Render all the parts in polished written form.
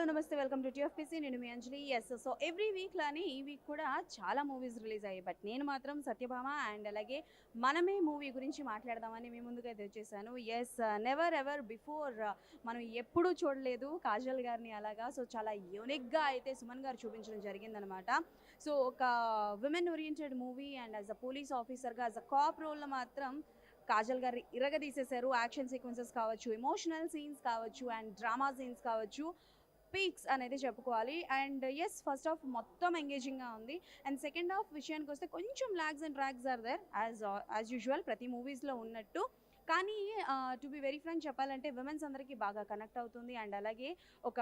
hello నమస్తే welcome to TFPC నేను మీ అంజలి so every week లానే ఈ వీక్ కూడా చాలా మూవీస్ రిలీజ్ అయ్యాయి బట్ నేను మాత్రం సత్యభామ అండ్ అలాగే మనమే మూవీ గురించి మాట్లాడదామని మీ ముందుకైతే వచ్చేసాను నెవర్ ఎవర్ బిఫోర్ మనం ఎప్పుడూ చూడలేదు కాజల్ గారిని అలాగా సో చాలా యూనిక్గా అయితే సుమన్ గారు చూపించడం జరిగిందనమాట సో ఒక women oriented movie and as a police ఆఫీసర్గా యాజ్ అ కాప్ రోల్లో మాత్రం కాజల్ గారు ఇరగదీసేశారు యాక్షన్ సీక్వెన్సెస్ కావచ్చు ఎమోషనల్ సీన్స్ కావచ్చు అండ్ డ్రామా సీన్స్ కావచ్చు పీక్స్ అనేది చెప్పుకోవాలి అండ్ ఫస్ట్ హాఫ్ మొత్తం ఎంగేజింగ్గా ఉంది అండ్ సెకండ్ హాఫ్ విషయానికి వస్తే కొంచెం lags and tracks are there as usual ప్రతి మూవీస్లో ఉన్నట్టు కానీ టు బి వెరీ ఫ్రాంక్ చెప్పాలంటే విమెన్స్ అందరికీ బాగా కనెక్ట్ అవుతుంది అండ్ అలాగే ఒక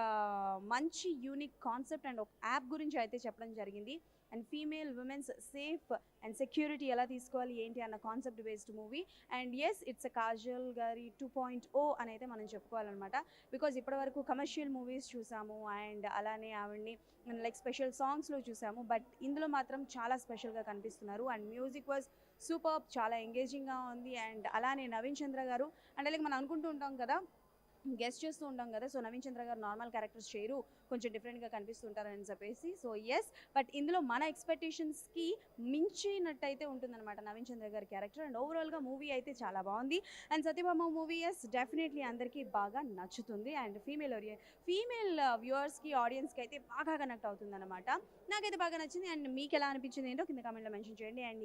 మంచి యూనిక్ కాన్సెప్ట్ అండ్ ఒక యాప్ గురించి అయితే చెప్పడం జరిగింది and female womens safe and security ఎలా తీసుకోవాలి ఏంటి అన్న concept based movie and it's a Kajal గారి 2.0 అని అయితే మనం చెప్పుకోవాలన్నమాట బికాజ్ ఇప్పటివరకు కమర్షియల్ మూవీస్ చూసాము అండ్ అలానే ఆవిడ్ని లైక్ స్పెషల్ సాంగ్స్లో చూసాము బట్ ఇందులో మాత్రం చాలా స్పెషల్గా కనిపిస్తున్నారు అండ్ మ్యూజిక్ వాజ్ సూపర్ చాలా ఎంగేజింగ్గా ఉంది అండ్ అలానే నవీన్ చంద్ర గారు అండ్ అలాగే మనం అనుకుంటూ ఉంటాం కదా గెస్ట్ చేస్తూ ఉంటాం కదా సో నవీన్ చంద్ర గారు నార్మల్ క్యారెక్టర్స్ చేయరు కొంచెం డిఫరెంట్గా కనిపిస్తుంటారని చెప్పేసి సో బట్ ఇందులో మన ఎక్స్పెక్టేషన్స్కి మించినట్టయితే ఉంటుందన్నమాట నవీన్ చంద్ర గారి క్యారెక్టర్ అండ్ ఓవరాల్గా మూవీ అయితే చాలా బాగుంది అండ్ సత్యభామ మూవీ డెఫినెట్లీ అందరికీ బాగా నచ్చుతుంది అండ్ ఫీమేల్ వ్యూవర్స్కి ఆడియన్స్కి అయితే బాగా కనెక్ట్ అవుతుంది అనమాట నాకైతే బాగా నచ్చింది అండ్ మీకు ఎలా అనిపించింది ఏంటో కింద కామెంట్లో మెన్షన్ చేయండి అండ్